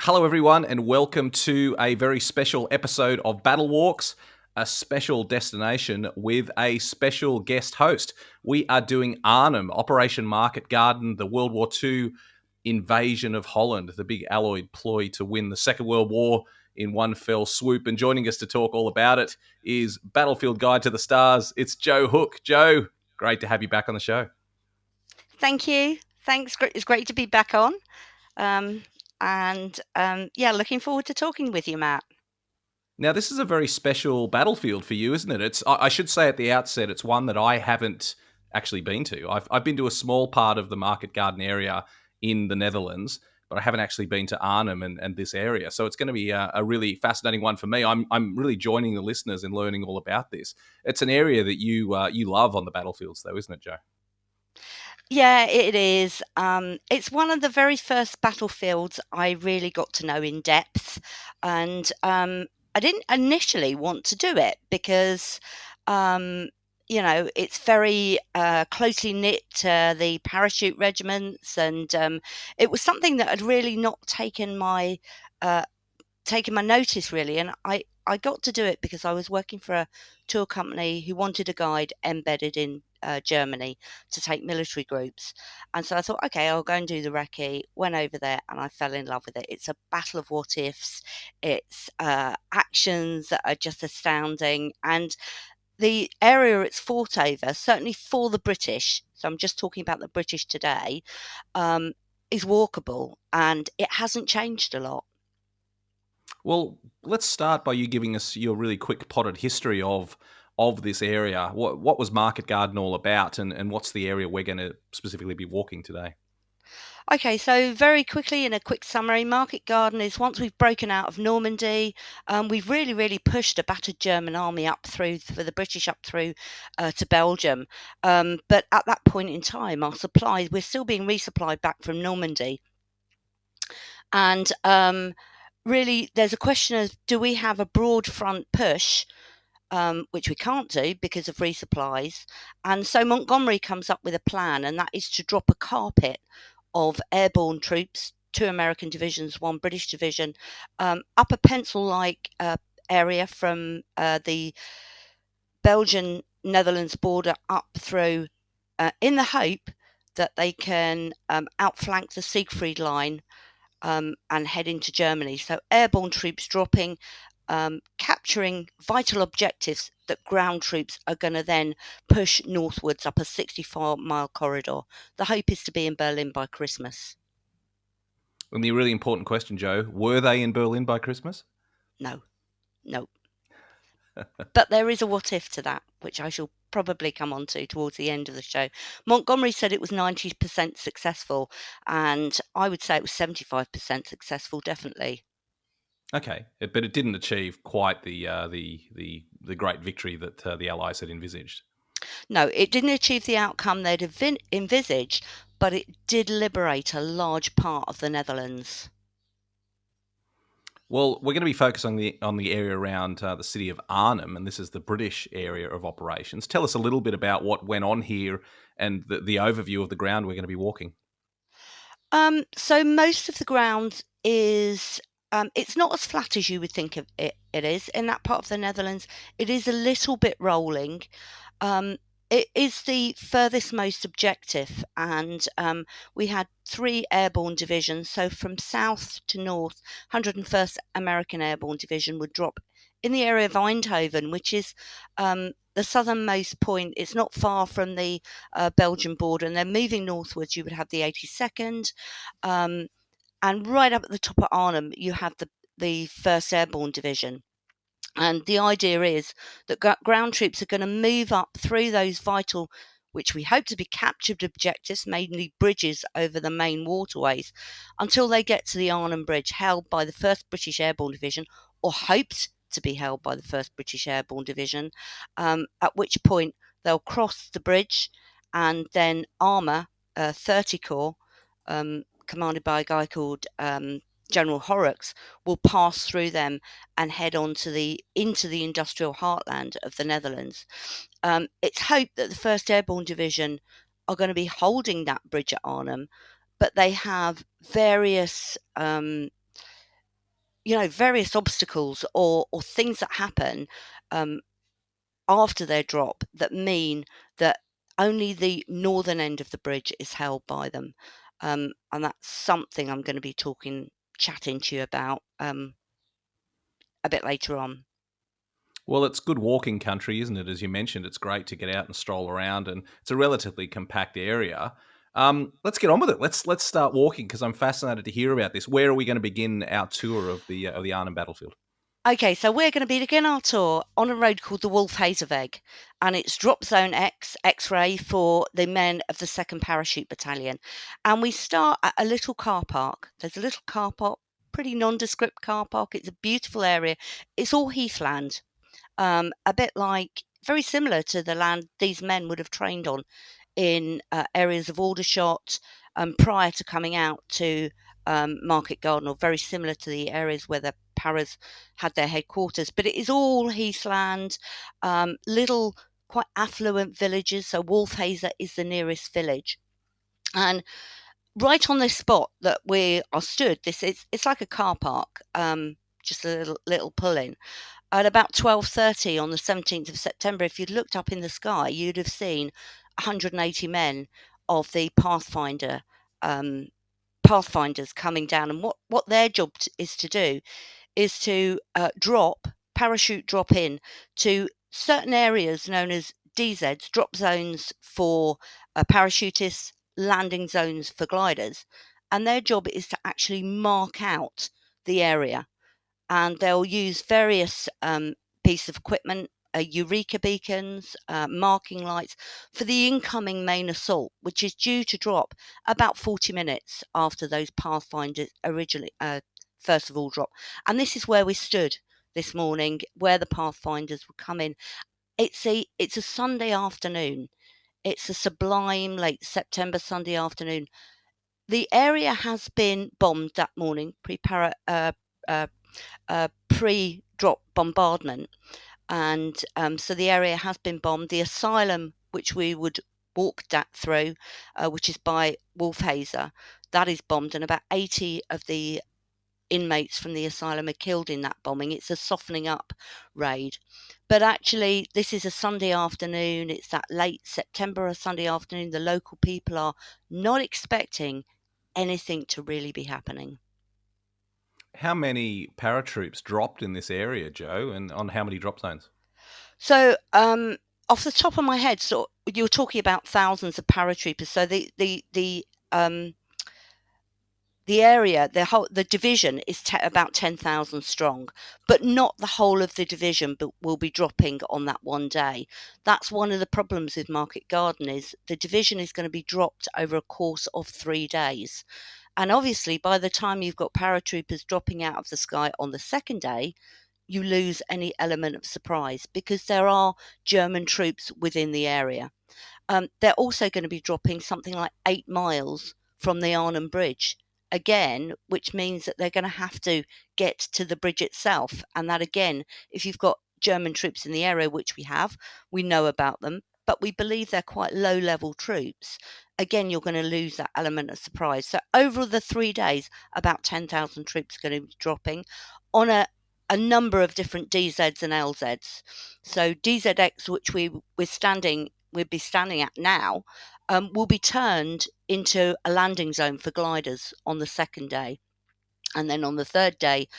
Hello, everyone, and welcome to a very special episode of BattleWalks, a special destination with a special guest host. We are doing Arnhem, Operation Market Garden, the World War II invasion of Holland, the big Allied ploy to win the Second World War in one fell swoop. And joining us to talk all about it is Battlefield Guide to the Stars. It's Joe Hook. Joe, great to have you back on the show. Thank you. Thanks. It's great to be back on. Looking forward to talking with you, Matt. Now, this is a very special battlefield for you, isn't it? I should say at the outset, it's one that I haven't actually been to. I've been to a small part of the Market Garden area in the Netherlands, but I haven't actually been to Arnhem and this area. So it's going to be a really fascinating one for me. I'm really joining the listeners in learning all about this. It's an area that you love on the battlefields, though, isn't it, Joe? Yeah, it is. It's one of the very first battlefields I really got to know in depth, and I didn't initially want to do it because, um, it's very closely knit to the parachute regiments, and it was something that had really not uh, taken my notice really, and I got to do it because I was working for a tour company who wanted a guide embedded in Germany to take military groups. And so I thought, okay, I'll go and do the recce. Went over there and I fell in love with it. It's a battle of what ifs. It's actions that are just astounding. And the area it's fought over, certainly for the British, so I'm just talking about the British today, um, is walkable and it hasn't changed a lot. Well, let's start by you giving us your really quick potted history of this area. What was Market Garden all about, and what's the area we're going to specifically be walking today? Okay, so very quickly in a quick summary, Market Garden is once we've broken out of Normandy, we've really pushed a battered German army up through for the British up through to Belgium. But at that point in time, our supplies we're still being resupplied back from Normandy, and really there's a question of do we have a broad front push, which we can't do because of resupplies. And so Montgomery comes up with a plan, and that is to drop a carpet of airborne troops, 2 American divisions, 1 British division, up a pencil-like area from the Belgian Netherlands border up through, in the hope that they can outflank the Siegfried line and head into Germany. So airborne troops dropping, capturing vital objectives that ground troops are going to then push northwards up a 64-mile corridor. The hope is to be in Berlin by Christmas. And the really important question, Joe, were they in Berlin by Christmas? No, no. But there is a what if to that, which I shall probably come on to towards the end of the show. Montgomery said it was 90% successful, and I would say it was 75% successful, definitely. Okay, but it didn't achieve quite the great victory that the Allies had envisaged. No, it didn't achieve the outcome they'd envisaged, but it did liberate a large part of the Netherlands. Well, we're going to be focusing on the area around the city of Arnhem, and this is the British area of operations. Tell us a little bit about what went on here and the overview of the ground we're going to be walking. So most of the ground is it's not as flat as you would think of it is in that part of the Netherlands. It is a little bit rolling. Um, it is the furthest most objective, and we had 3 airborne divisions. So from south to north, 101st American Airborne Division would drop in the area of Eindhoven, which is the southernmost point. It's not far from the Belgian border, and then moving northwards, you would have the 82nd, um, and right up at the top of Arnhem, you have the 1st Airborne Division. And the idea is that ground troops are going to move up through those vital, which we hope to be captured objectives, mainly bridges over the main waterways, until they get to the Arnhem Bridge, held by the 1st British Airborne Division, or hoped to be held by the 1st British Airborne Division, at which point they'll cross the bridge and then armour 30 Corps, commanded by a guy called General Horrocks, will pass through them and head on to into the industrial heartland of the Netherlands. It's hoped that the 1st Airborne Division are going to be holding that bridge at Arnhem, but they have various various obstacles or things that happen after their drop that mean that only the northern end of the bridge is held by them. And that's something I'm going to be chatting to you about a bit later on. Well, it's good walking country, isn't it? As you mentioned, it's great to get out and stroll around, and it's a relatively compact area. Let's get on with it. Let's start walking because I'm fascinated to hear about this. Where are we going to begin our tour of the Arnhem battlefield? Okay, so we're going to be begin our tour on a road called the Wolfhazelweg, and it's Drop Zone X, X-ray for the men of the 2nd Parachute Battalion. And we start at a little car park. There's a little car park, pretty nondescript car park. It's a beautiful area. It's all heathland, a bit like, very similar to the land these men would have trained on in areas of Aldershot prior to coming out to Market Garden, or very similar to the areas where the Paras had their headquarters. But it is all heathland, little quite affluent villages. So Wolfhazer is the nearest village. And right on this spot that we are stood, it's like a car park, just a little pull-in. At about 12:30 on the 17th of September, if you'd looked up in the sky, you'd have seen 180 men of the Pathfinders coming down. And what their job is to do is to parachute drop in to certain areas known as DZs, drop zones for parachutists, landing zones for gliders. And their job is to actually mark out the area, and they'll use various pieces of equipment, eureka beacons, marking lights for the incoming main assault, which is due to drop about 40 minutes after those Pathfinders originally first of all drop. And this is where we stood this morning, where the Pathfinders would come in. It's a Sunday afternoon. It's a sublime late September Sunday afternoon. The area has been bombed that morning, pre-drop bombardment, and so the area has been bombed. The asylum, which we would walk through, which is by Wolfhazer, that is bombed, and about 80 of the inmates from the asylum are killed in that bombing. It's a softening up raid. But actually, this is a Sunday afternoon. It's that late September, a Sunday afternoon. The local people are not expecting anything to really be happening. How many paratroops dropped in this area, Joe, and on how many drop zones? So, off the top of my head, so you're talking about thousands of paratroopers. So the area, the division is about 10,000 strong, but not the whole of the division will be dropping on that one day. That's one of the problems with Market Garden, is the division is going to be dropped over a course of 3 days. And obviously, by the time you've got paratroopers dropping out of the sky on the second day, you lose any element of surprise because there are German troops within the area. They're also going to be dropping something like 8 miles from the Arnhem Bridge, again, which means that they're going to have to get to the bridge itself. And that, again, if you've got German troops in the area, which we know about them, but we believe they're quite low-level troops, again, you're going to lose that element of surprise. So over the 3 days, about 10,000 troops are going to be dropping on a number of different DZs and LZs. So DZX, which we'll be standing at now, will be turned into a landing zone for gliders on the second day. And then on the third day,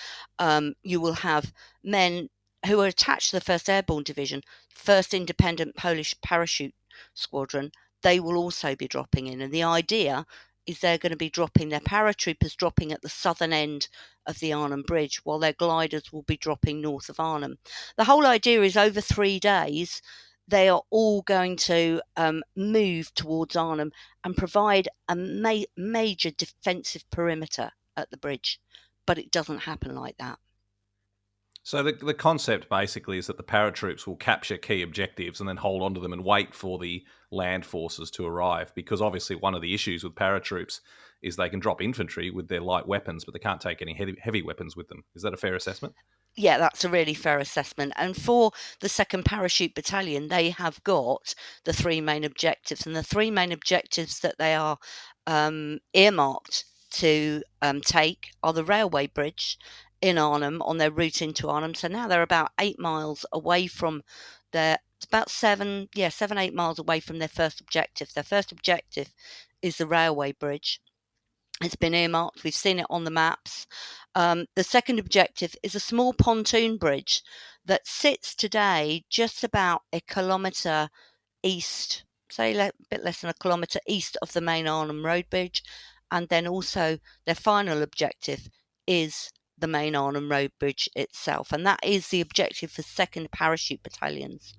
you will have men who are attached to the 1st Airborne Division, 1st Independent Polish Parachute Squadron. They will also be dropping in. And the idea is they're going to be dropping their paratroopers dropping at the southern end of the Arnhem Bridge, while their gliders will be dropping north of Arnhem. The whole idea is over 3 days, they are all going to move towards Arnhem and provide a major defensive perimeter at the bridge. But it doesn't happen like that. So the concept basically is that the paratroops will capture key objectives and then hold onto them and wait for the land forces to arrive, because obviously one of the issues with paratroops is they can drop infantry with their light weapons, but they can't take any heavy weapons with them. Is that a fair assessment? Yeah, that's a really fair assessment. And for the 2nd Parachute Battalion, they have got the 3 main objectives. And the 3 main objectives that they are earmarked to take are the railway bridge in Arnhem on their route into Arnhem. So now they're about 8 miles away from their, it's about 8 miles away from their first objective. Their first objective is the railway bridge. It's been earmarked. We've seen it on the maps. The second objective is a small pontoon bridge that sits today just about a kilometre east, say a bit less than a kilometre east of the main Arnhem Road Bridge. And then also their final objective is the main Arnhem Road Bridge itself. And that is the objective for 2nd Parachute Battalions.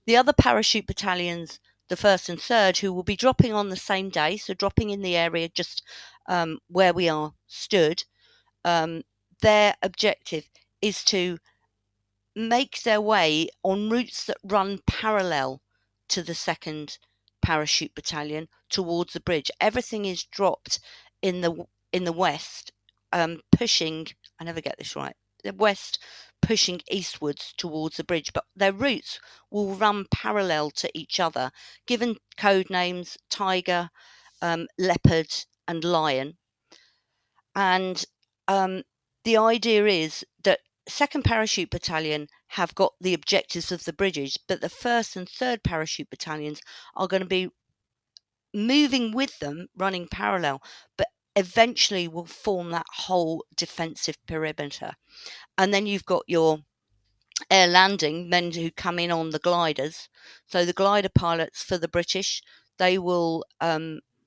The other parachute battalions, the 1st and 3rd, who will be dropping on the same day, so dropping in the area just where we are stood, their objective is to make their way on routes that run parallel to the 2nd Parachute Battalion towards the bridge. Everything is dropped in the west, pushing, I never get this right, the west pushing eastwards towards the bridge, but their routes will run parallel to each other, given code names Tiger, Leopard and Lion. And the idea is that 2nd Parachute Battalion have got the objectives of the bridges, but the 1st and 3rd Parachute Battalions are going to be moving with them, running parallel, but eventually will form that whole defensive perimeter. And then you've got your air landing men who come in on the gliders. So the glider pilots for the British, they will,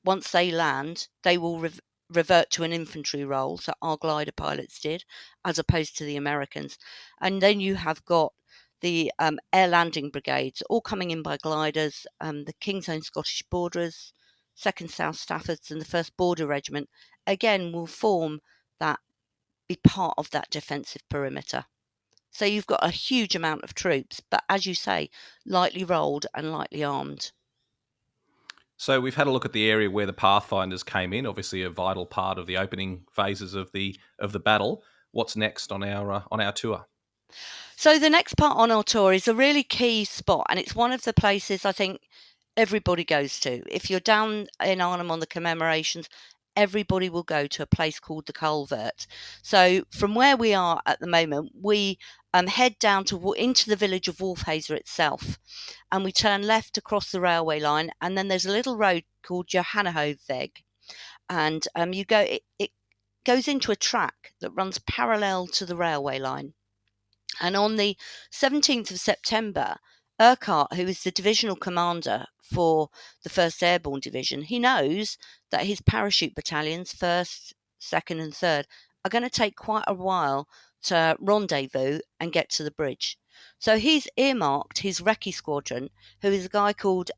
once they land, they will revert to an infantry role. So our glider pilots did, as opposed to the Americans. And then you have got the air landing brigades, all coming in by gliders, the King's Own Scottish Borderers, 2nd South Staffords and the 1st Border Regiment, again, will be part of that defensive perimeter. So you've got a huge amount of troops, but as you say, lightly rolled and lightly armed. So we've had a look at the area where the Pathfinders came in, obviously a vital part of the opening phases of the battle. What's next on our tour? So the next part on our tour is a really key spot, and it's one of the places I think everybody goes to. If you're down in Arnhem on the commemorations, everybody will go to a place called the Culvert. So from where we are at the moment, we head down into the village of Wolfhazer itself, and we turn left across the railway line, and then there's a little road called Johannahoveweg, and it goes into a track that runs parallel to the railway line. And on the 17th of September, Urquhart, who is the divisional commander for the 1st Airborne Division, he knows that his parachute battalions, 1st, 2nd and 3rd, are going to take quite a while to rendezvous and get to the bridge. So he's earmarked his recce squadron, who is a guy called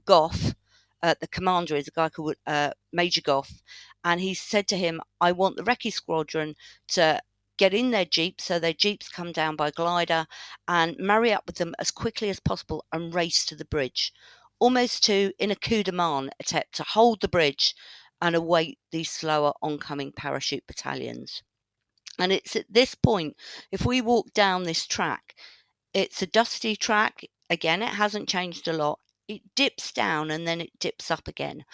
Goff. The commander is a guy called Major Goff. And he said to him, I want the recce squadron to get in their jeeps, so their jeeps come down by glider, and marry up with them as quickly as possible and race to the bridge, almost in a coup de main attempt to hold the bridge and await these slower oncoming parachute battalions. And it's at this point, if we walk down this track, it's a dusty track. Again, it hasn't changed a lot. It dips down and then it dips up again.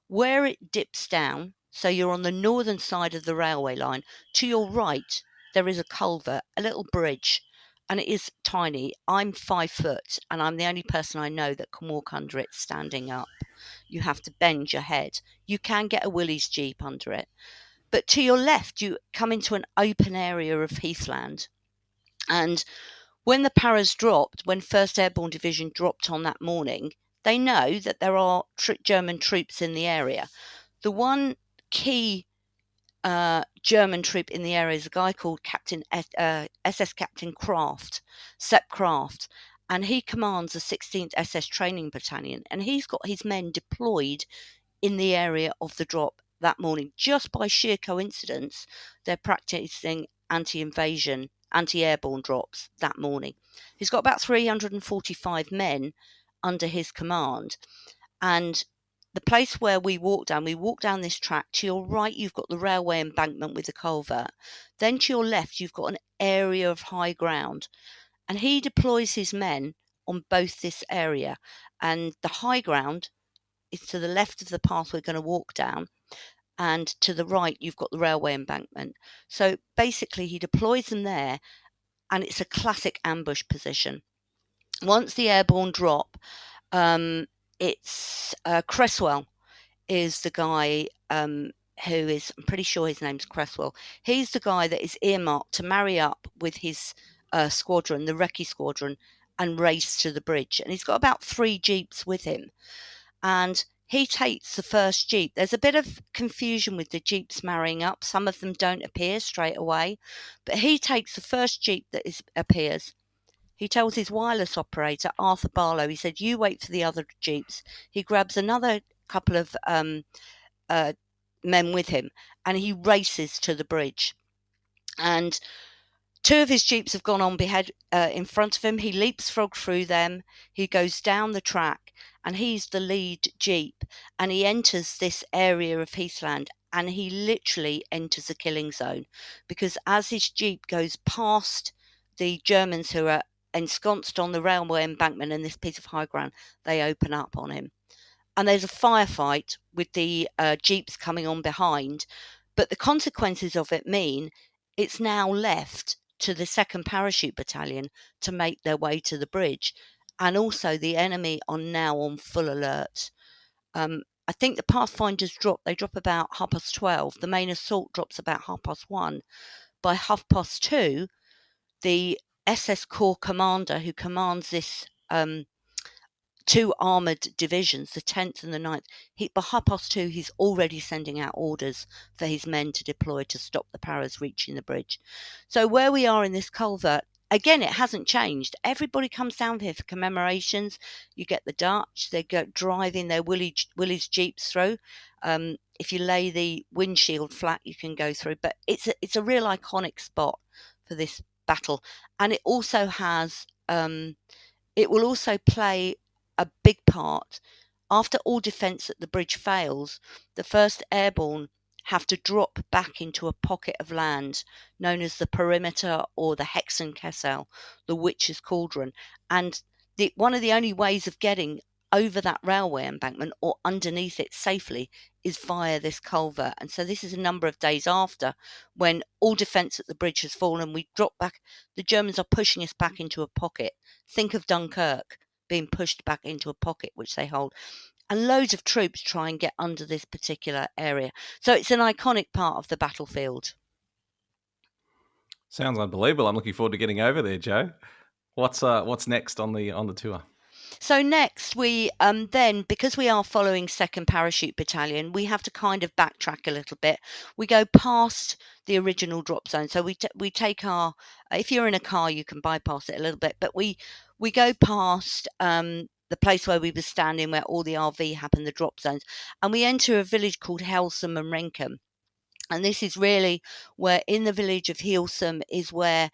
Where it dips down, so you're on the northern side of the railway line, to your right, there is a culvert, a little bridge, and it is tiny. I'm 5 foot, and I'm the only person I know that can walk under it standing up. You have to bend your head. You can get a Willys Jeep under it. But to your left, you come into an open area of heathland. And when the paras dropped, when 1st Airborne Division dropped on that morning, they know that there are German troops in the area. The one key German troop in the area is a guy called SS Captain Kraft, Sepp Kraft, and he commands the 16th SS Training Battalion, and he's got his men deployed in the area of the drop that morning. Just by sheer coincidence, they're practicing anti-invasion, anti-airborne drops that morning. He's got about 345 men under his command, and the place where we walk down this track. To your right, you've got the railway embankment with the culvert. Then to your left, you've got an area of high ground. And he deploys his men on both this area. And the high ground is to the left of the path we're going to walk down. and to the right you've got the railway embankment. So basically he deploys them there, and it's a classic ambush position. Once the airborne drop, it's Cresswell is the guy who is, I'm pretty sure his name's Cresswell. He's the guy that is earmarked to marry up with his squadron, the Recce squadron, and race to the bridge. And he's got about 3 jeeps with him. And he takes the first jeep. There's a bit of confusion with the jeeps marrying up. Some of them don't appear straight away. But he takes the first jeep that appears. He tells his wireless operator, Arthur Barlow, he said, you wait for the other jeeps. He grabs another couple of men with him, and he races to the bridge. And 2 of his jeeps have gone on in front of him. He leapfrog through them. He goes down the track, and he's the lead jeep. And he enters this area of heathland, and he literally enters a killing zone, because as his jeep goes past the Germans who are ensconced on the railway embankment in this piece of high ground, they open up on him. And there's a firefight with the jeeps coming on behind. But the consequences of it mean it's now left to the 2nd Parachute Battalion to make their way to the bridge. And also the enemy are now on full alert. I think the Pathfinders drop about 12:30. The main assault drops about 1:30. By 2:30, the SS Corps commander who commands this 2 armoured divisions, the 10th and the 9th, by 2:30 he's already sending out orders for his men to deploy to stop the Paras reaching the bridge. So where we are in this culvert, again, it hasn't changed. Everybody comes down here for commemorations. You get the Dutch, they go driving their Willys jeeps through. If you lay the windshield flat, you can go through. But it's a real iconic spot for this battle. And it also has, it will also play a big part. After all defence at the bridge fails, the 1st Airborne have to drop back into a pocket of land known as the perimeter, or the Hexenkessel, the Witch's Cauldron. And one of the only ways of getting over that railway embankment or underneath it safely is via this culvert. And so this is a number of days after, when all defence at the bridge has fallen, we drop back. The Germans are pushing us back into a pocket. Think of Dunkirk being pushed back into a pocket which they hold, and loads of troops try and get under this particular area. So it's an iconic part of the battlefield. Sounds unbelievable. I'm looking forward to getting over there, Joe. What's next on the tour? So next, we then, because we are following 2nd Parachute Battalion, we have to kind of backtrack a little bit. We go past the original drop zone. So we take our, if you're in a car, you can bypass it a little bit, but we go past the place where we were standing, where all the RV happened, the drop zones, and we enter a village called Helsum and Renkum. And this is really where, in the village of Helsum, is where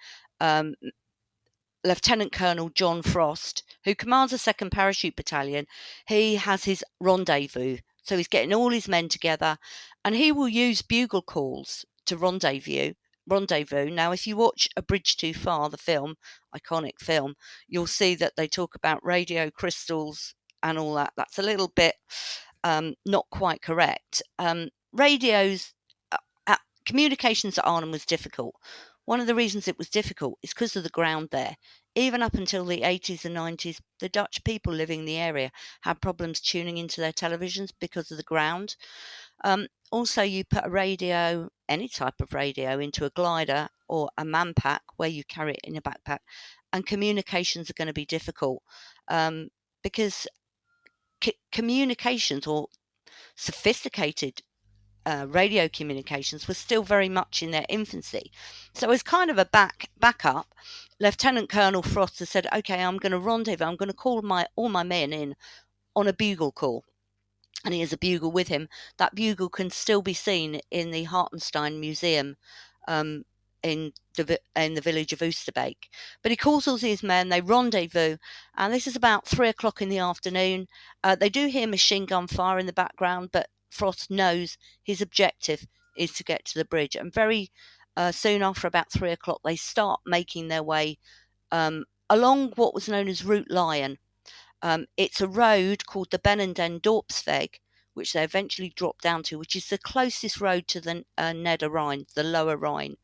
Lieutenant Colonel John Frost, who commands the 2nd Parachute Battalion, he has his rendezvous. So he's getting all his men together, and he will use bugle calls to rendezvous. Now, if you watch A Bridge Too Far, the film, iconic film, you'll see that they talk about radio crystals and all that. That's a little bit not quite correct. Communications at Arnhem was difficult. One of the reasons it was difficult is because of the ground there. Even up until the 80s and 90s, the Dutch people living in the area had problems tuning into their televisions because of the ground. Also, you put a radio, any type of radio, into a glider or a man pack where you carry it in a backpack, and communications are going to be difficult because communications, or sophisticated radio communications, were still very much in their infancy. So as kind of a backup, Lieutenant Colonel Frost has said, okay, I'm going to rendezvous, I'm going to call all my men in on a bugle call. And he has a bugle with him. That bugle can still be seen in the Hartenstein Museum in the village of Oosterbeek. But he calls all his men, they rendezvous, and this is about 3:00 in the afternoon. They do hear machine gun fire in the background, but Frost knows his objective is to get to the bridge. And very soon after, about 3:00, they start making their way along what was known as Route Lion. It's a road called the Benenden Dorpsweg, which they eventually drop down to, which is the closest road to the Rhine, the lower Rhine.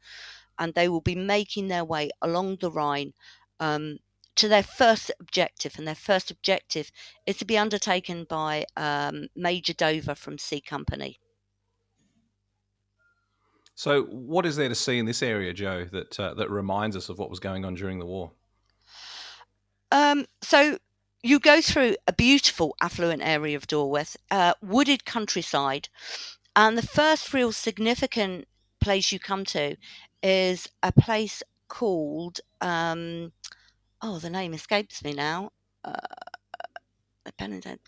And they will be making their way along the Rhine to their first objective. And their first objective is to be undertaken by Major Dover from C Company. So, what is there to see in this area, Joe, that reminds us of what was going on during the war? So you go through a beautiful affluent area of Dorweth, wooded countryside, and the first real significant place you come to is a place called the name escapes me now.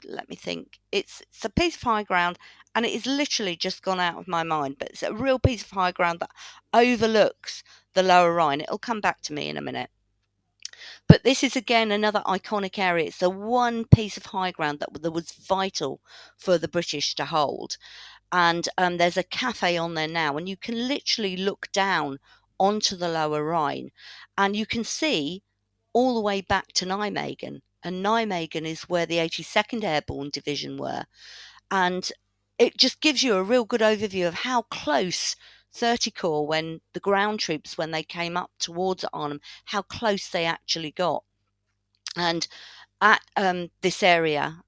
Let me think. It's a piece of high ground, and it is literally just gone out of my mind. But it's a real piece of high ground that overlooks the Lower Rhine. It'll come back to me in a minute. But this is again another iconic area. It's the one piece of high ground that was vital for the British to hold. And there's a cafe on there now, and you can literally look down onto the Lower Rhine, and you can see all the way back to Nijmegen. And Nijmegen is where the 82nd Airborne Division were. And it just gives you a real good overview of how close 30 Corps, when the ground troops, when they came up towards Arnhem, how close they actually got. And at this area,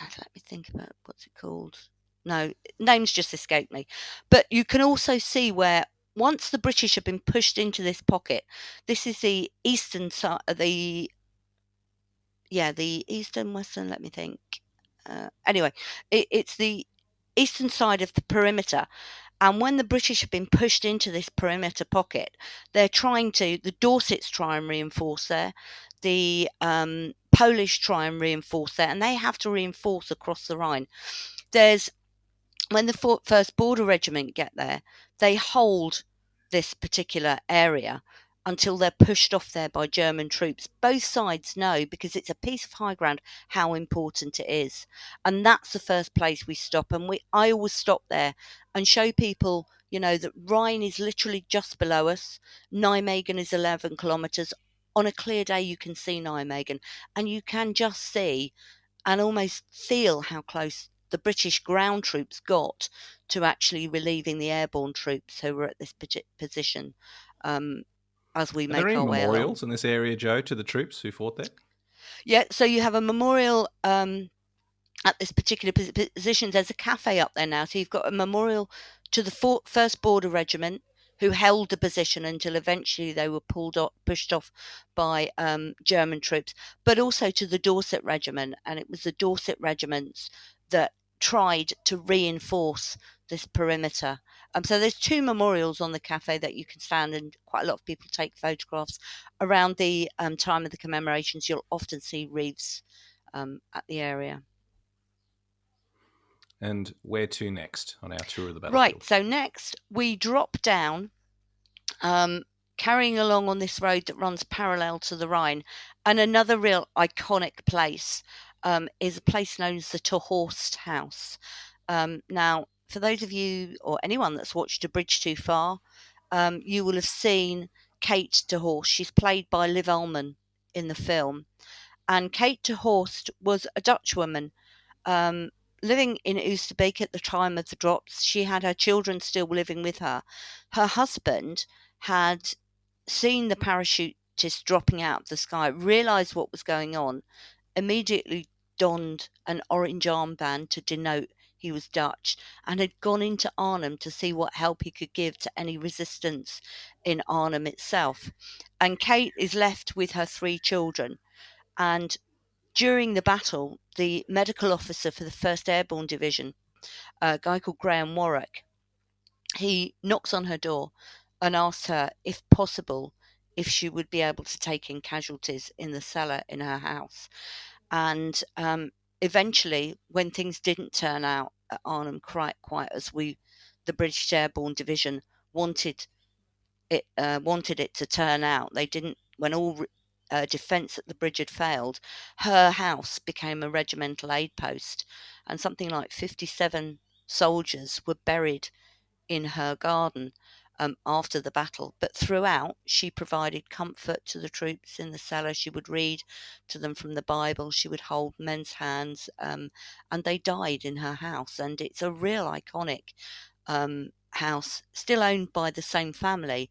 let me think about what's it called. No, names just escaped me. But you can also see where once the British have been pushed into this pocket, this is the eastern side, the eastern, western, let me think. Anyway, it's the eastern side of the perimeter. And when the British have been pushed into this perimeter pocket, the Dorsets try and reinforce there, the Polish try and reinforce there, and they have to reinforce across the Rhine. When the 1st Border Regiment get there, they hold this particular area until they're pushed off there by German troops. Both sides know, because it's a piece of high ground, how important it is. And that's the first place we stop. And I always stop there and show people, that Rhine is literally just below us. Nijmegen is 11 kilometres. On a clear day, you can see Nijmegen, and you can just see and almost feel how close the British ground troops got to actually relieving the airborne troops who were at this position. As we make our way along. Are there any memorials in this area, Joe, to the troops who fought there? Yeah, so you have a memorial at this particular position. There's a cafe up there now, so you've got a memorial to the 1st Border Regiment, who held the position until eventually they were pushed off by German troops, but also to the Dorset Regiment. And it was the Dorset regiments that tried to reinforce this perimeter. So there's 2 memorials on the cafe that you can stand, and quite a lot of people take photographs. Around the time of the commemorations, you'll often see wreaths at the area. And where to next on our tour of the battlefield? Right, so next we drop down, carrying along on this road that runs parallel to the Rhine. And another real iconic place is a place known as the Torhorst House. Now, for those of you or anyone that's watched A Bridge Too Far, you will have seen Kate de Horst. She's played by Liv Ullmann in the film. And Kate de Horst was a Dutch woman living in Oosterbeek at the time of the drops. She had her children still living with her. Her husband had seen the parachutist dropping out of the sky, realised what was going on, immediately donned an orange armband to denote he was Dutch, and had gone into Arnhem to see what help he could give to any resistance in Arnhem itself. And Kate is left with her 3 children. And during the battle, the medical officer for the 1st Airborne Division, a guy called Graham Warwick, he knocks on her door and asks her, if possible, if she would be able to take in casualties in the cellar in her house. And eventually, when things didn't turn out at Arnhem quite as the British Airborne Division wanted it to turn out, they didn't. When all defence at the bridge had failed, her house became a regimental aid post, and something like 57 soldiers were buried in her garden. after the battle. But throughout, she provided comfort to the troops in the cellar. She would read to them from the Bible. She would hold men's hands, and they died in her house. And it's a real iconic house, still owned by the same family.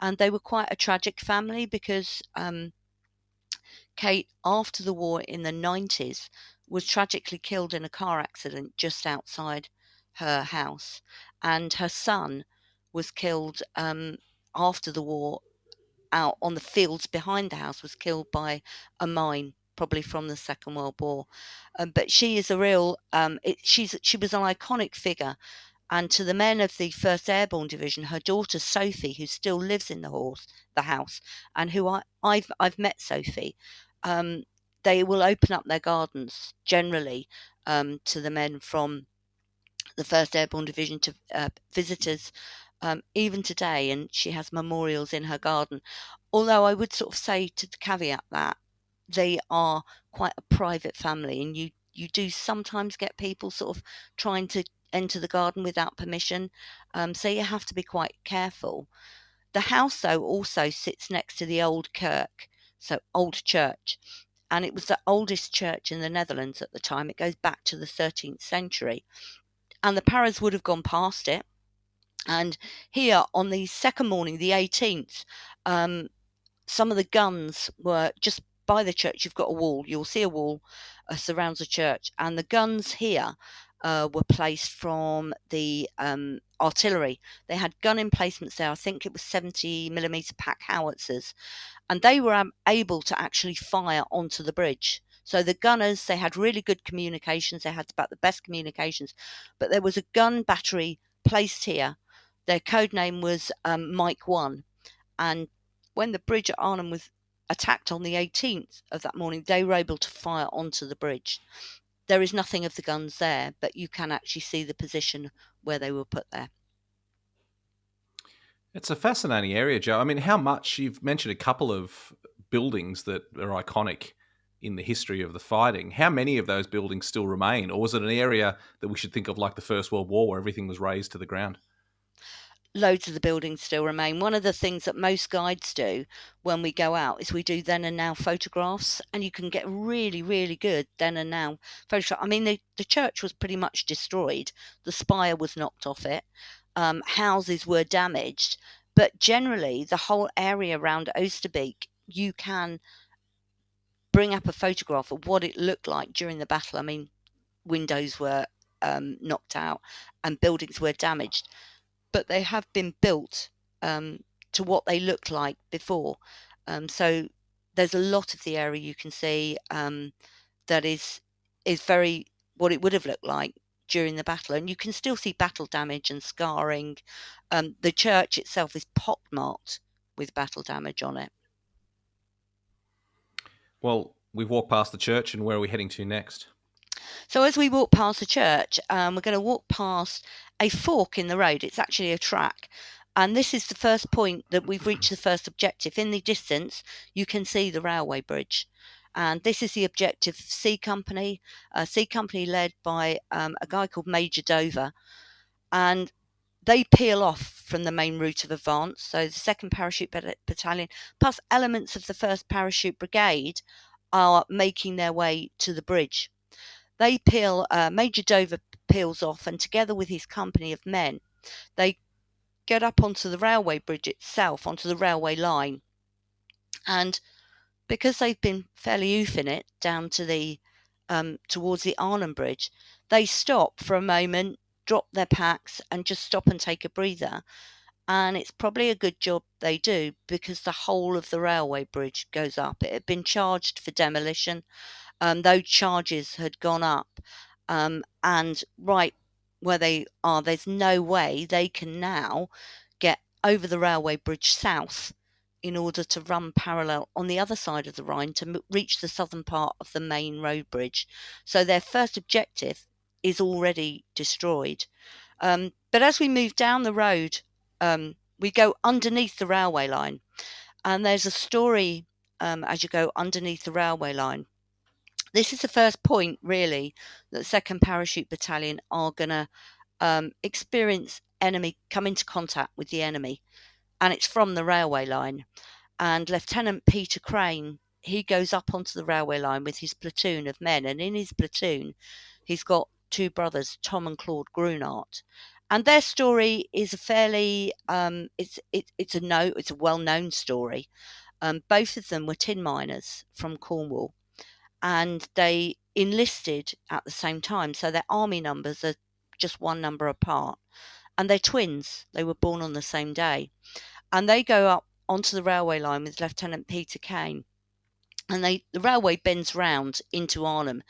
And they were quite a tragic family because Kate, after the war in the 90s, was tragically killed in a car accident just outside her house. And her son was killed after the war out on the fields behind the house, was killed by a mine, probably from the Second World War. But she is a real, she was an iconic figure. And to the men of the 1st Airborne Division, her daughter Sophie, who still lives in the house, and who I've met Sophie, they will open up their gardens generally to the men from the 1st Airborne Division, to visitors, even today. And she has memorials in her garden. Although I would sort of say, to caveat that, they are quite a private family, and you do sometimes get people sort of trying to enter the garden without permission, so you have to be quite careful. The house, though, also sits next to the old kirk, so old church, and it was the oldest church in the Netherlands at the time. It goes back to the 13th century, and the paras would have gone past it. And here on the second morning, the 18th, some of the guns were just by the church. You've got a wall. You'll see a wall surrounds the church, and the guns here were placed from the artillery. They had gun emplacements there. I think it was 70mm pack howitzers, and they were able to actually fire onto the bridge. So the gunners, they had really good communications. They had about the best communications, but there was a gun battery placed here. Their code name was Mike 1, and when the bridge at Arnhem was attacked on the 18th of that morning, they were able to fire onto the bridge. There is nothing of the guns there, but you can actually see the position where they were put there. It's a fascinating area, Joe. I mean, how much, you've mentioned a couple of buildings that are iconic in the history of the fighting. How many of those buildings still remain? Or was it an area that we should think of like the First World War, where everything was razed to the ground? Loads of the buildings still remain. One of the things that most guides do when we go out is we do then and now photographs, and you can get really, really good then and now photographs. I mean, the church was pretty much destroyed. The spire was knocked off it. Houses were damaged. But generally, the whole area around Oosterbeek, you can bring up a photograph of what it looked like during the battle. I mean, windows were knocked out and buildings were damaged, but they have been built to what they looked like before. So there's a lot of the area you can see that is very what it would have looked like during the battle, and you can still see battle damage and scarring. The church itself is pockmarked with battle damage on it. Well, we've walked past the church, and where are we heading to next? So as we walk past the church, we're going to walk past a fork in the road. It's actually a track. And this is the first point that we've reached the first objective. In the distance, you can see the railway bridge. And this is the objective C Company, led by a guy called Major Dover. And they peel off from the main route of advance. So the 2nd Parachute Battalion, plus elements of the 1st Parachute Brigade, are making their way to the bridge. They Major Dover peels off, and together with his company of men, they get up onto the railway bridge itself, onto the railway line. And because they've been fairly oofing it down to the towards the Arnhem Bridge, they stop for a moment, drop their packs, and just stop and take a breather. And it's probably a good job they do, because the whole of the railway bridge goes up. It had been charged for demolition. Those charges had gone up, and right where they are, there's no way they can now get over the railway bridge south in order to run parallel on the other side of the Rhine to reach the southern part of the main road bridge. So their first objective is already destroyed. But as we move down the road, we go underneath the railway line, and there's a story as you go underneath the railway line. This is the first point, really, that 2nd Parachute Battalion are going to experience enemy, come into contact with the enemy, and it's from the railway line. And Lieutenant Peter Crane, he goes up onto the railway line with his platoon of men, and in his platoon, he's got two brothers, Tom and Claude Grunart. And their story is a fairly, it's a well-known story. Both of them were tin miners from Cornwall, and they enlisted at the same time. So their army numbers are just one number apart. And they're twins. They were born on the same day. And they go up onto the railway line with Lieutenant Peter Kane. And the railway bends round into Arnhem.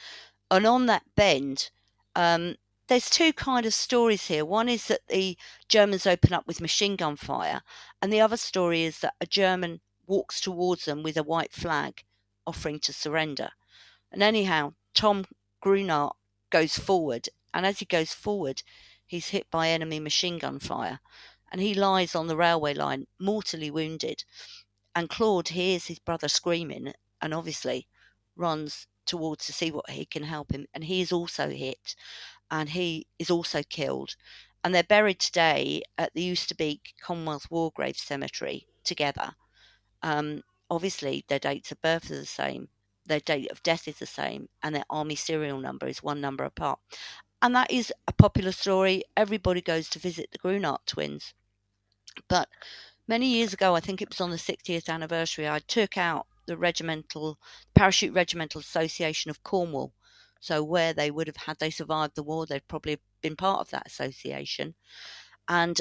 And on that bend, there's two kind of stories here. One is that the Germans open up with machine gun fire, and the other story is that a German walks towards them with a white flag, offering to surrender. And anyhow, Tom Grunart goes forward, and as he goes forward, he's hit by enemy machine gun fire, and he lies on the railway line, mortally wounded. And Claude hears his brother screaming, and obviously runs towards to see what he can help him, and he is also hit, and he is also killed. And they're buried today at the Oosterbeek Commonwealth War Graves Cemetery together. Obviously, their dates of birth are the same, their date of death is the same, and their army serial number is one number apart. And that is a popular story. Everybody goes to visit the Grunart twins. But many years ago, I think it was on the 60th anniversary, I took out the Parachute Regimental Association of Cornwall. So where they would have, had they survived the war, they'd probably been part of that association. And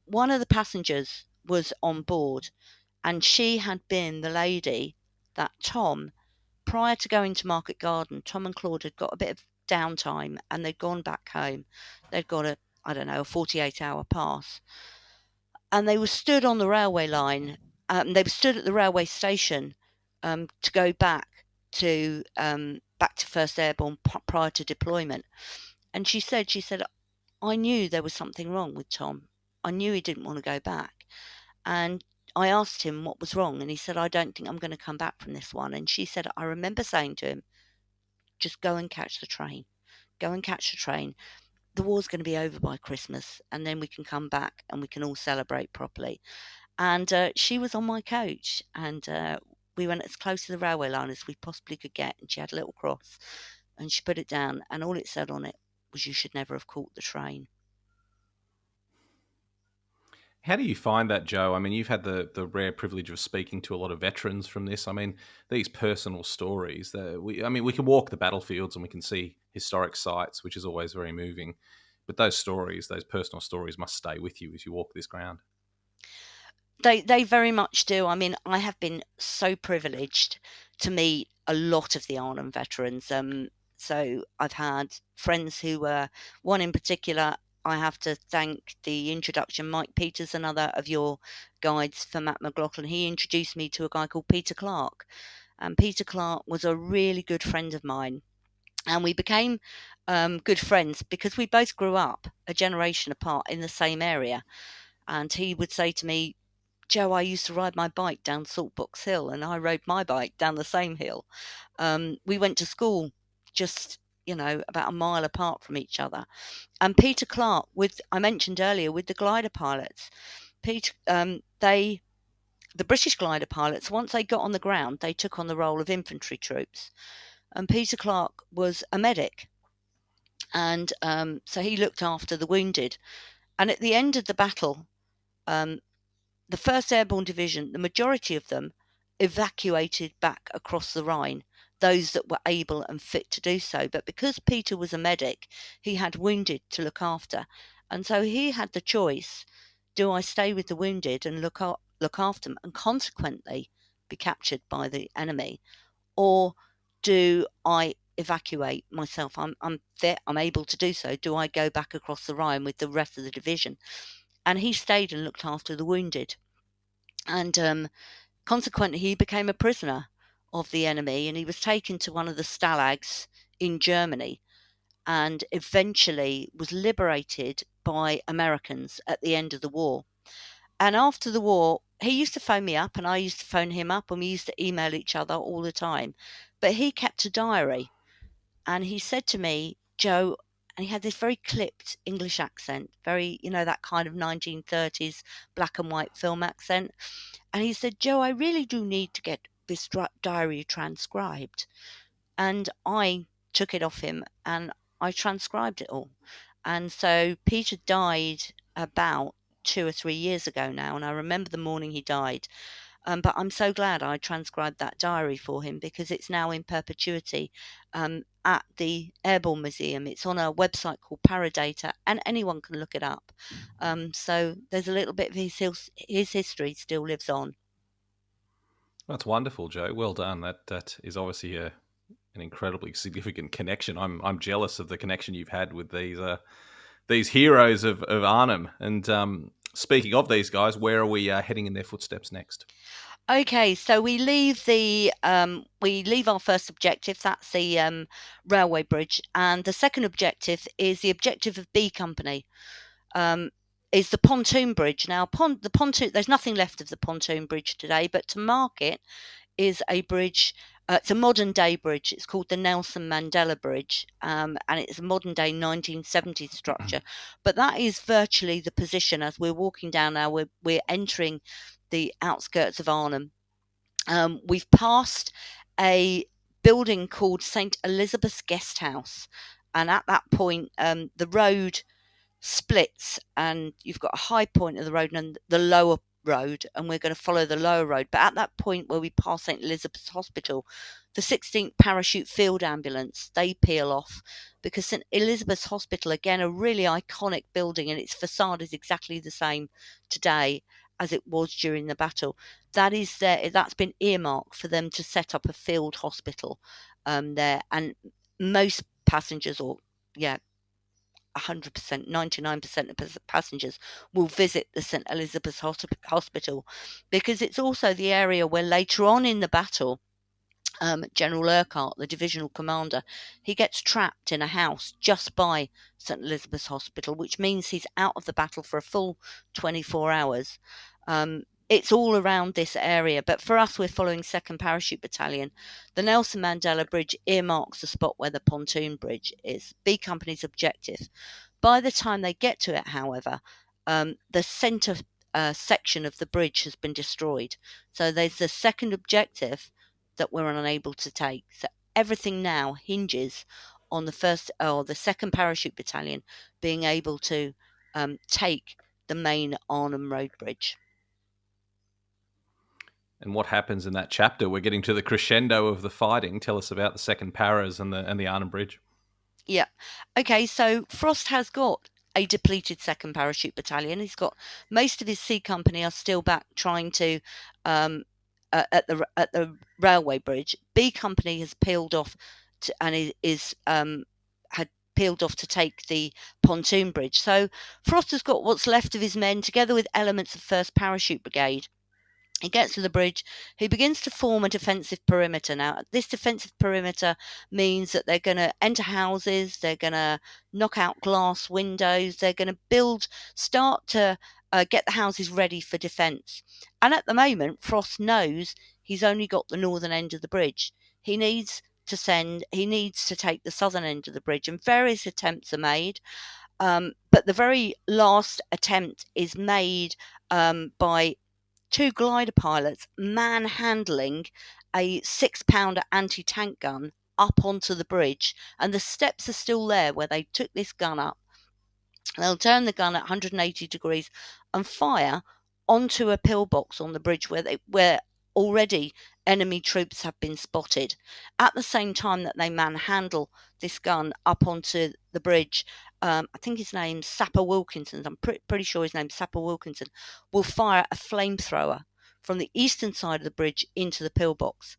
one of the passengers was on board, and she had been the lady that Tom, prior to going to Market Garden, Tom and Claude had got a bit of downtime, and they'd gone back home. They'd got a 48-hour pass. And they were stood on the railway line. They were stood at the railway station to go back to 1st Airborne prior to deployment. And she said, I knew there was something wrong with Tom. I knew he didn't want to go back. And I asked him what was wrong, and he said, I don't think I'm going to come back from this one. And she said, I remember saying to him, just go and catch the train. Go and catch the train. The war's going to be over by Christmas, and then we can come back and we can all celebrate properly. And she was on my coach, and we went as close to the railway line as we possibly could get, and she had a little cross, and she put it down, and all it said on it was, you should never have caught the train. How do you find that, Joe? I mean, you've had the rare privilege of speaking to a lot of veterans from this. I mean, these personal stories, we can walk the battlefields and we can see historic sites, which is always very moving. But those stories, those personal stories, must stay with you as you walk this ground. They very much do. I mean, I have been so privileged to meet a lot of the Arnhem veterans. So I've had friends who were, one in particular, I have to thank the introduction, Mike Peters, another of your guides for Matt McLachlan. He introduced me to a guy called Peter Clark. And Peter Clark was a really good friend of mine. And we became good friends because we both grew up a generation apart in the same area. And he would say to me, Joe, I used to ride my bike down Saltbox Hill, and I rode my bike down the same hill. We went to school just, about a mile apart from each other. And Peter Clark, I mentioned earlier, with the glider pilots, the British glider pilots, once they got on the ground, they took on the role of infantry troops. And Peter Clark was a medic. And so he looked after the wounded. And at the end of the battle, the 1st Airborne Division, the majority of them evacuated back across the Rhine, those that were able and fit to do so. But because Peter was a medic, he had wounded to look after. And so he had the choice, do I stay with the wounded and look after them and consequently be captured by the enemy, or do I evacuate myself? I'm fit, I'm able to do so. Do I go back across the Rhine with the rest of the division? And he stayed and looked after the wounded. And consequently, he became a prisoner of the enemy, and he was taken to one of the stalags in Germany and eventually was liberated by Americans at the end of the war. And after the war, he used to phone me up and I used to phone him up, and we used to email each other all the time. But he kept a diary, and he said to me, Joe, and he had this very clipped English accent, very, that kind of 1930s black and white film accent. And he said, "Joe, I really do need to get this diary transcribed." And I took it off him and I transcribed it all. And so Peter died about 2 or 3 years ago now, and I remember the morning he died. But I'm so glad I transcribed that diary for him, because it's now in perpetuity at the Airborne Museum. It's on a website called Paradata, and anyone can look it up. So there's a little bit of his history still lives on. That's wonderful, Joe. Well done. That is obviously an incredibly significant connection. I'm jealous of the connection you've had with these heroes of Arnhem. And speaking of these guys, where are we heading in their footsteps next? Okay, so we leave our first objective. That's the railway bridge, and the second objective is the objective of B Company. Is the pontoon bridge. Now, the pontoon. There's nothing left of the pontoon bridge today, but to mark it is a bridge. It's a modern day bridge. It's called the Nelson Mandela Bridge, and it's a modern day 1970s structure. But that is virtually the position as we're walking down now. We're entering the outskirts of Arnhem. We've passed a building called St. Elizabeth's Guest House, and at that point, the road splits, and you've got a high point of the road and the lower road, and we're going to follow the lower road. But at that point where we pass St. Elizabeth's Hospital, the 16th Parachute Field Ambulance, they peel off, because St. Elizabeth's Hospital, again, a really iconic building, and its facade is exactly the same today as it was during the battle. That's been earmarked for them to set up a field hospital there, and most passengers, 100%, 99% of passengers will visit the St. Elizabeth's Hospital, because it's also the area where later on in the battle, General Urquhart, the divisional commander, he gets trapped in a house just by St. Elizabeth's Hospital, which means he's out of the battle for a full 24 hours. It's all around this area, but for us, we're following 2nd Parachute Battalion. The Nelson Mandela Bridge earmarks the spot where the pontoon bridge is, B Company's objective. By the time they get to it, however, the centre section of the bridge has been destroyed. So there's the second objective that we're unable to take. So everything now hinges on the 2nd Parachute Battalion being able to take the main Arnhem Road Bridge. And what happens in that chapter? We're getting to the crescendo of the fighting. Tell us about the 2nd Paras and the Arnhem Bridge. Yeah. Okay, so Frost has got a depleted 2nd Parachute Battalion. He's got most of his C Company are still back trying to at the railway bridge. B Company has peeled off and had peeled off to take the pontoon bridge. So Frost has got what's left of his men together with elements of 1st Parachute Brigade. He gets to the bridge. He begins to form a defensive perimeter. Now, this defensive perimeter means that they're going to enter houses, they're going to knock out glass windows, they're going to start to get the houses ready for defence. And at the moment, Frost knows he's only got the northern end of the bridge. He needs to take the southern end of the bridge, and various attempts are made. But the very last attempt is made by 2 glider pilots manhandling a 6-pounder anti-tank gun up onto the bridge, and the steps are still there where they took this gun up. They'll turn the gun at 180 degrees and fire onto a pillbox on the bridge where already enemy troops have been spotted. At the same time that they manhandle this gun up onto the bridge, I think his name's Sapper Wilkinson, I'm pretty sure his name's Sapper Wilkinson, will fire a flamethrower from the eastern side of the bridge into the pillbox.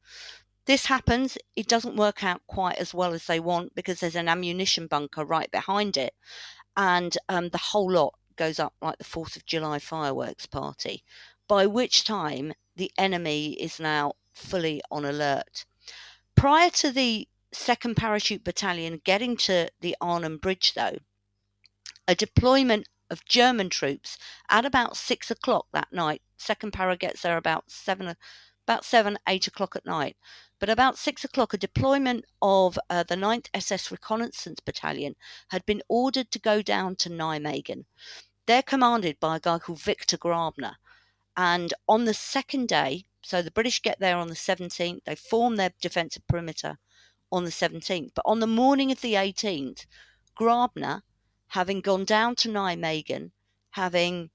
This happens. It doesn't work out quite as well as they want, because there's an ammunition bunker right behind it, and the whole lot goes up like the 4th of July fireworks party, by which time the enemy is now fully on alert. Prior to the 2nd Parachute Battalion getting to the Arnhem Bridge, though, a deployment of German troops at about 6 o'clock that night. 2nd Para gets there about about 7, 8 o'clock at night. But about 6 o'clock, a deployment of the 9th SS Reconnaissance Battalion had been ordered to go down to Nijmegen. They're commanded by a guy called Victor Grabner. And on the second day, so the British get there on the 17th, they form their defensive perimeter on the 17th. But on the morning of the 18th, Grabner, having gone down to Nijmegen, having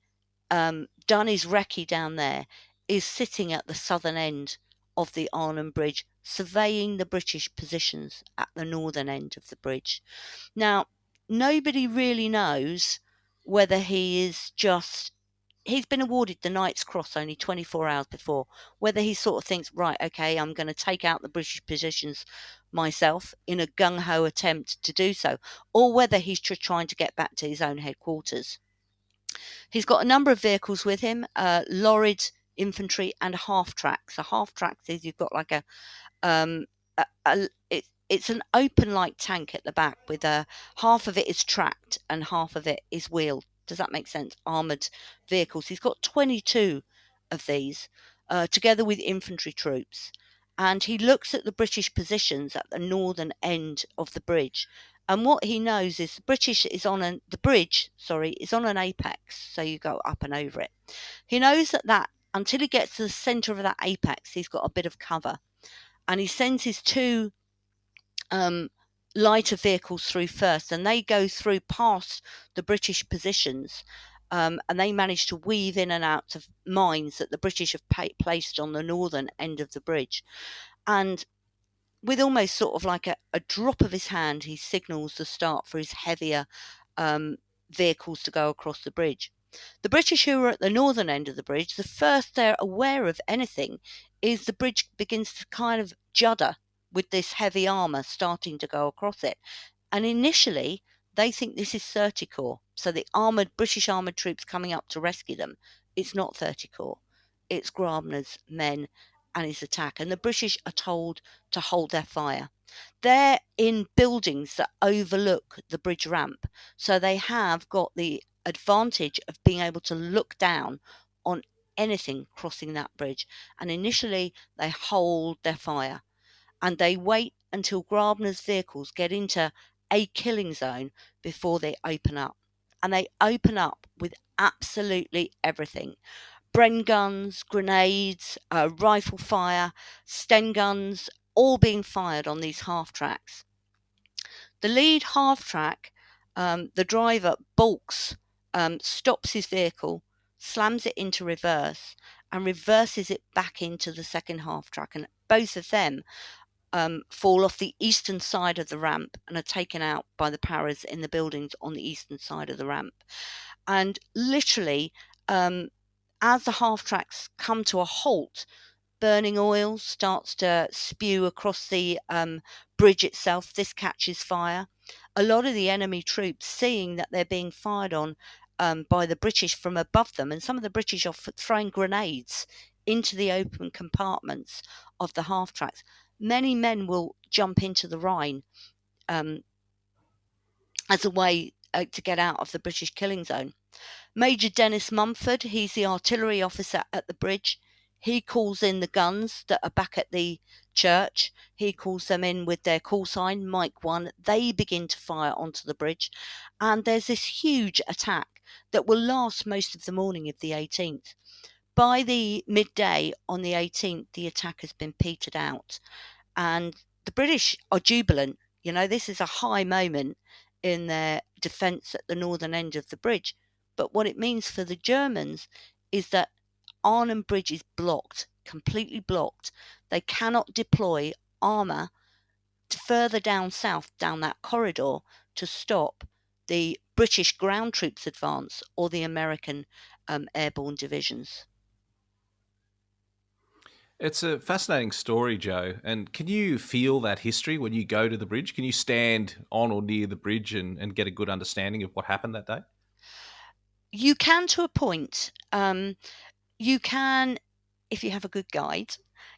done his recce down there, is sitting at the southern end of the Arnhem Bridge, surveying the British positions at the northern end of the bridge. Now, nobody really knows whether he's been awarded the Knight's Cross only 24 hours before, whether he sort of thinks, right, okay, I'm going to take out the British positions myself in a gung-ho attempt to do so, or whether he's trying to get back to his own headquarters. He's got a number of vehicles with him, lorried infantry and half-tracks. A half-tracks is you've got like it's an open like tank at the back with half of it is tracked and half of it is wheeled. Does that make sense? Armoured vehicles. He's got 22 of these, together with infantry troops. And he looks at the British positions at the northern end of the bridge. And what he knows is the bridge is on an apex, so you go up and over it. He knows that until he gets to the centre of that apex, he's got a bit of cover. And he sends his two lighter vehicles through first, and they go through past the British positions, and they manage to weave in and out of mines that the British have placed on the northern end of the bridge. And with almost sort of like a drop of his hand, he signals the start for his heavier vehicles to go across the bridge. The British who are at the northern end of the bridge, the first they're aware of anything is the bridge begins to kind of judder with this heavy armour starting to go across it. And initially, they think this is 30 Corps. So the British armoured troops coming up to rescue them, it's not 30 Corps. It's Grabner's men and his attack. And the British are told to hold their fire. They're in buildings that overlook the bridge ramp. So they have got the advantage of being able to look down on anything crossing that bridge. And initially, they hold their fire. And they wait until Grabner's vehicles get into a killing zone before they open up. And they open up with absolutely everything. Bren guns, grenades, rifle fire, Sten guns, all being fired on these half-tracks. The lead half-track, the driver balks, stops his vehicle, slams it into reverse, and reverses it back into the second half-track. And both of them fall off the eastern side of the ramp and are taken out by the paras in the buildings on the eastern side of the ramp. And literally, as the half-tracks come to a halt, burning oil starts to spew across the bridge itself. This catches fire. A lot of the enemy troops, seeing that they're being fired on by the British from above them, and some of the British are throwing grenades into the open compartments of the half-tracks. Many men will jump into the Rhine as a way to get out of the British killing zone. Major Dennis Mumford, he's the artillery officer at the bridge. He calls in the guns that are back at the church. He calls them in with their call sign, Mike 1. They begin to fire onto the bridge. And there's this huge attack that will last most of the morning of the 18th. By the midday on the 18th, the attack has been petered out. And the British are jubilant. You know, this is a high moment in their defence at the northern end of the bridge. But what it means for the Germans is that Arnhem Bridge is blocked, completely blocked. They cannot deploy armour further down south, down that corridor, to stop the British ground troops advance or the American airborne divisions. It's a fascinating story, Joe. And can you feel that history when you go to the bridge? Can you stand on or near the bridge and get a good understanding of what happened that day? You can, to a point. You can, if you have a good guide.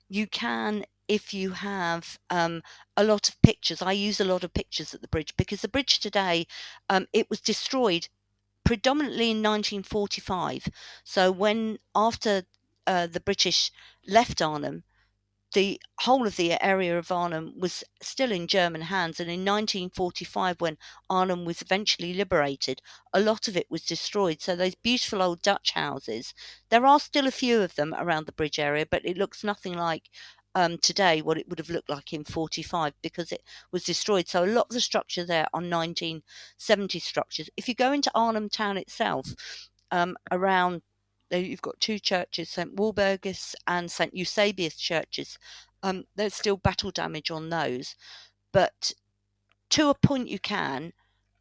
You can, if you have a lot of pictures. I use a lot of pictures at the bridge because the bridge today, it was destroyed predominantly in 1945. So after the British left Arnhem, the whole of the area of Arnhem was still in German hands, and in 1945, when Arnhem was eventually liberated, a lot of it was destroyed. So those beautiful old Dutch houses, there are still a few of them around the bridge area, but it looks nothing like today what it would have looked like in 45, because it was destroyed. So a lot of the structure there are 1970 structures. If you go into Arnhem town itself, around you've got two churches, St Walburgis and St Eusebius churches. There's still battle damage on those, but to a point you can,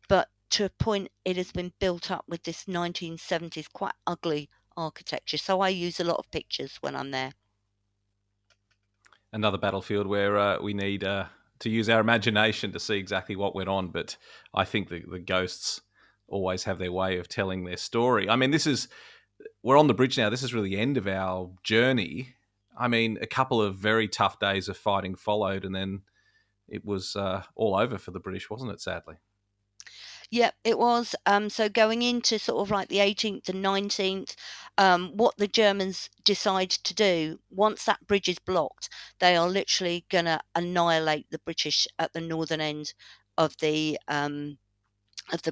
but to a point it has been built up with this 1970s quite ugly architecture. So I use a lot of pictures when I'm there. Another battlefield where we need to use our imagination to see exactly what went on, but I think the ghosts always have their way of telling their story. I mean, we're on the bridge now. This is really the end of our journey. I mean, a couple of very tough days of fighting followed, and then it was all over for the British, wasn't it, sadly? Yep, it was. So going into sort of like the 18th and 19th, what the Germans decide to do, once that bridge is blocked, they are literally going to annihilate the British at the northern end of the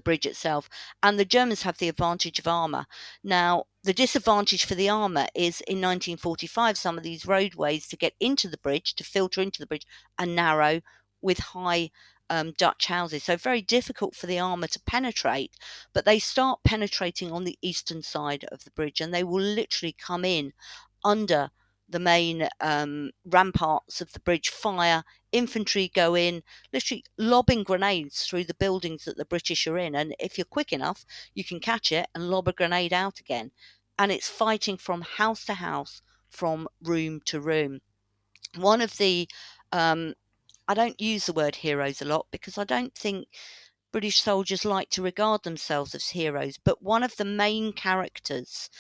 bridge itself. And the Germans have the advantage of armour. Now, the disadvantage for the armour is in 1945, some of these roadways to get into the bridge, to filter into the bridge, are narrow with high Dutch houses. So very difficult for the armour to penetrate. But they start penetrating on the eastern side of the bridge, and they will literally come in under the main ramparts of the bridge, fire, infantry go in, literally lobbing grenades through the buildings that the British are in. And if you're quick enough, you can catch it and lob a grenade out again. And it's fighting from house to house, from room to room. One of the, I don't use the word heroes a lot because I don't think British soldiers like to regard themselves as heroes, but one of the main characters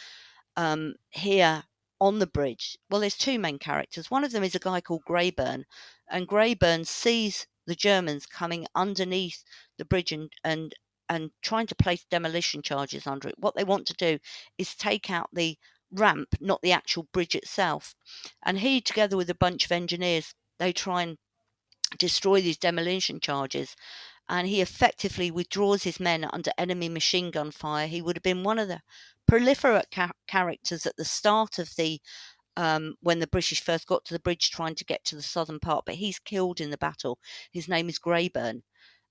here on the bridge, well, there's two main characters. One of them is a guy called Greyburn, and Greyburn sees the Germans coming underneath the bridge and trying to place demolition charges under it. What they want to do is take out the ramp, not the actual bridge itself. And he, together with a bunch of engineers, they try and destroy these demolition charges, and he effectively withdraws his men under enemy machine gun fire. He would have been one of the proliferate characters at the start of the when the British first got to the bridge trying to get to the southern part, but he's killed in the battle. His name is Greyburn,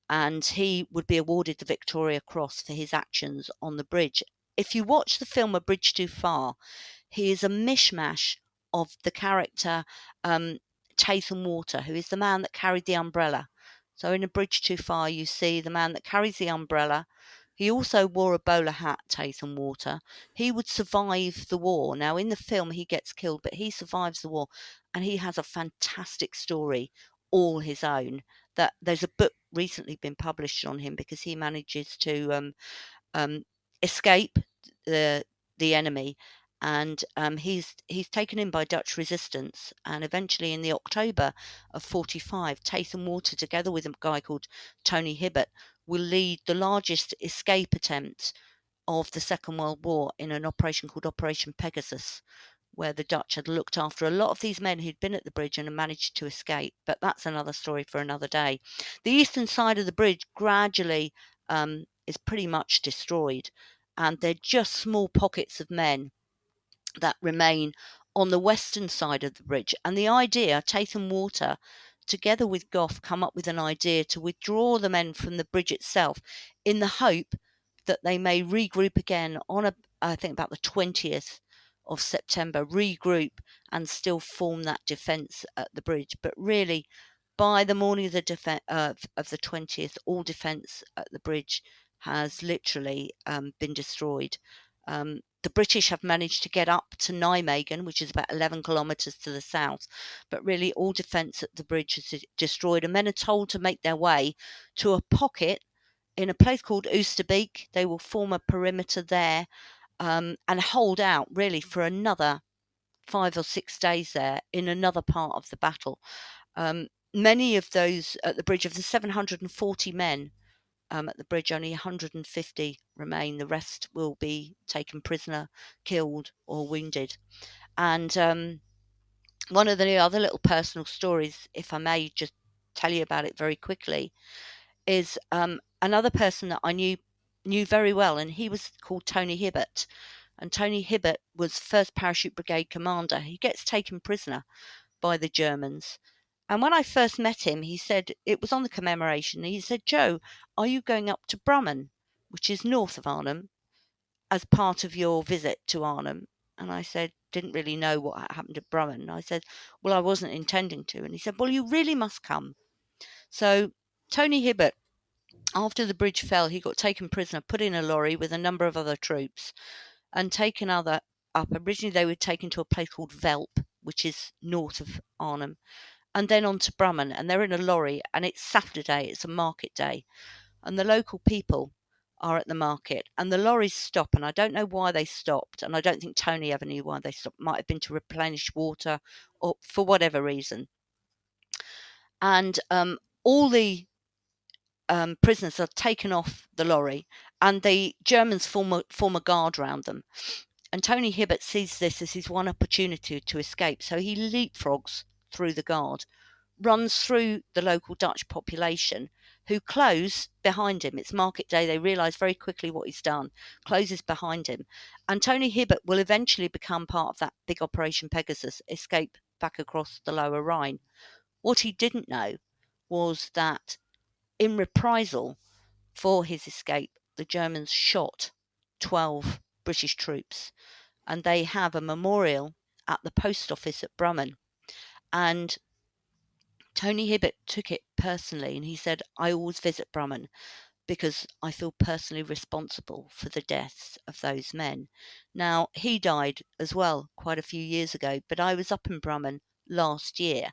and he would be awarded the Victoria Cross for his actions on the bridge. If you watch the film A Bridge Too Far, he is a mishmash of the character Tatham Water, who is the man that carried the umbrella. So in A Bridge Too Far, you see the man that carries the umbrella. He also wore a bowler hat, Tatham Water. He would survive the war. Now, in the film, he gets killed, but he survives the war, and he has a fantastic story all his own. That there's a book recently been published on him because he manages to escape the enemy, and he's taken in by Dutch resistance, and eventually in the October of 45, Tatham Water, together with a guy called Tony Hibbert, will lead the largest escape attempt of the Second World War in an operation called Operation Pegasus, where the Dutch had looked after a lot of these men who'd been at the bridge and had managed to escape. But that's another story for another day. The eastern side of the bridge gradually is pretty much destroyed, and they're just small pockets of men that remain on the western side of the bridge. And the idea, Tatham Water, together with Gough, come up with an idea to withdraw the men from the bridge itself in the hope that they may regroup again on I think about the 20th of September, regroup and still form that defence at the bridge. But really, by the morning of the of the 20th, all defence at the bridge has literally been destroyed. The British have managed to get up to Nijmegen, which is about 11 kilometres to the south, but really all defence at the bridge is destroyed, and men are told to make their way to a pocket in a place called Oosterbeek. They will form a perimeter there and hold out really for another 5 or 6 days there in another part of the battle. Many of those at the bridge, of the 740 men at the bridge, only 150 remain. The rest will be taken prisoner, killed, or wounded. And One of the other little personal stories, if I may just tell you about it very quickly, is another person that I knew very well, and he was called Tony Hibbert. And Tony Hibbert was 1st Parachute Brigade commander. He gets taken prisoner by the Germans. And when I first met him, he said, it was on the commemoration, he said, "Joe, are you going up to Brummen, which is north of Arnhem, as part of your visit to Arnhem?" And I said, didn't really know what happened at Brummen. And I said, well, I wasn't intending to. And he said, well, you really must come. So Tony Hibbert, after the bridge fell, he got taken prisoner, put in a lorry with a number of other troops, and taken up. Originally, they were taken to a place called Velp, which is north of Arnhem, and then on to Brummen. And they're in a lorry, and it's Saturday, it's a market day, and the local people are at the market, and the lorries stop, and I don't know why they stopped, and I don't think Tony ever knew why they stopped. Might have been to replenish water, or for whatever reason. And all the prisoners are taken off the lorry, and the Germans form a guard round them. And Tony Hibbert sees this as his one opportunity to escape, so he leapfrogs through the guard, runs through the local Dutch population, who close behind him. It's market day. They realise very quickly what he's done, closes behind him. And Tony Hibbert will eventually become part of that big Operation Pegasus, escape back across the lower Rhine. What he didn't know was that in reprisal for his escape, the Germans shot 12 British troops, and they have a memorial at the post office at Brummen. And Tony Hibbert took it personally, and he said, I always visit Brummen because I feel personally responsible for the deaths of those men. Now, he died as well quite a few years ago, but I was up in Brummen last year,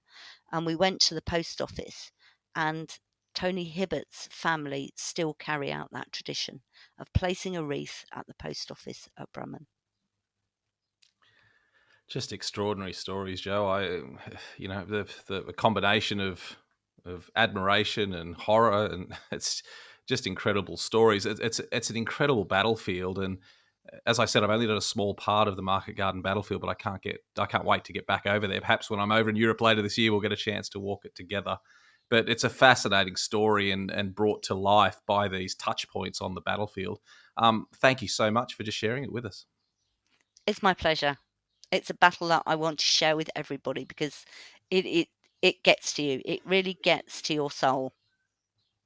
and we went to the post office, and Tony Hibbert's family still carry out that tradition of placing a wreath at the post office at Brummen. Just extraordinary stories, Joe. The combination of admiration and horror, and it's just incredible stories. It's an incredible battlefield, and as I said, I've only done a small part of the Market Garden battlefield, but I can't wait to get back over there. Perhaps when I'm over in Europe later this year, we'll get a chance to walk it together. But it's a fascinating story and brought to life by these touch points on the battlefield. Thank you so much for just sharing it with us. It's my pleasure. It's a battle that I want to share with everybody because it gets to you. It really gets to your soul.